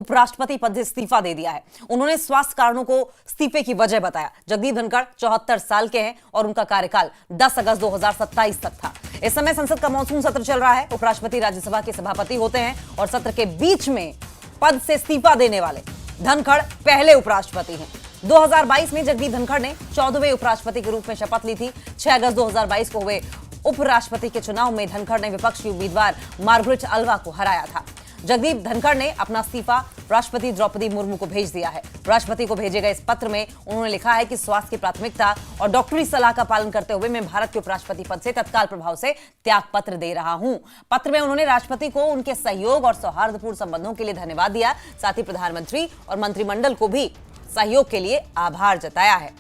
उपराष्ट्रपति पद से इस्तीफा दे दिया है। उन्होंने स्वास्थ्य कारणों को इस्तीफे की वजह बताया। जगदीप धनखड़ 74 साल के हैं और उनका कार्यकाल 10 अगस्त 2027 तक था। इस समय संसद का मानसून सत्र चल रहा है। उपराष्ट्रपति राज्यसभा के सभापति होते हैं और सत्र के बीच में पद से इस्तीफा देने वाले धनखड़ पहले उपराष्ट्रपति हैं। 2022 में जगदीप धनखड़ ने 14वें उपराष्ट्रपति के रूप में शपथ ली थी। 6 अगस्त 2022 को हुए उपराष्ट्रपति के चुनाव में धनखड़ ने विपक्षी उम्मीदवार मार्गरेट अल्वा को हराया था। जगदीप धनखड़ ने अपना इस्तीफा राष्ट्रपति द्रौपदी मुर्मू को भेज दिया है। राष्ट्रपति को भेजे गए इस पत्र में उन्होंने लिखा है कि स्वास्थ्य की प्राथमिकता और डॉक्टरी सलाह का पालन करते हुए मैं भारत के उपराष्ट्रपति पद से तत्काल प्रभाव से त्याग पत्र दे रहा हूं। पत्र में उन्होंने राष्ट्रपति को उनके सहयोग और सौहार्दपूर्ण संबंधों के लिए धन्यवाद दिया। साथ ही प्रधानमंत्री और मंत्रिमंडल को भी सहयोग के लिए आभार जताया है।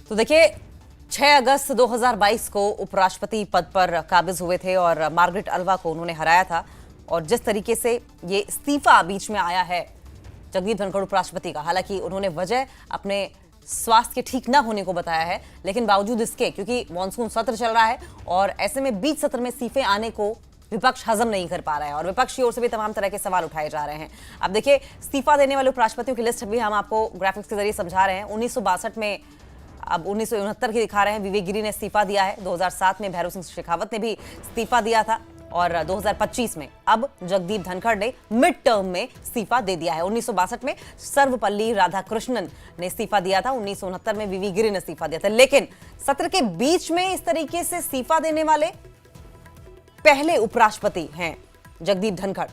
तो देखिए 6 अगस्त 2022 को उपराष्ट्रपति पद पर काबिज हुए थे और मार्गरेट अल्वा को उन्होंने हराया था। और जिस तरीके से ये इस्तीफा बीच में आया है जगदीप धनखड़ उपराष्ट्रपति का, हालांकि उन्होंने वजह अपने स्वास्थ्य के ठीक ना होने को बताया है, लेकिन बावजूद इसके क्योंकि मानसून सत्र चल रहा है और ऐसे में बीच सत्र में इस्तीफे आने को विपक्ष हजम नहीं कर पा रहा है और विपक्ष की ओर से भी तमाम तरह के सवाल उठाए जा रहे हैं। अब देखिए इस्तीफा देने वाले उपराष्ट्रपतियों की लिस्ट भी हम आपको ग्राफिक्स के जरिए समझा रहे हैं। 1962 में, अब 1969 की दिखा रहे हैं, विवेक गिरी ने इस्तीफा दिया है। 2007 में भैरव सिंह शेखावत ने भी इस्तीफा दिया था और 2025 में अब जगदीप धनखड़ ने मिड टर्म में इस्तीफा दे दिया है। 1962 में सर्वपल्ली राधाकृष्णन ने इस्तीफा दिया था। 1969 में विवेक गिरी ने इस्तीफा दिया था। लेकिन सत्र के बीच में इस तरीके से इस्तीफा देने वाले पहले उपराष्ट्रपति हैं जगदीप धनखड़।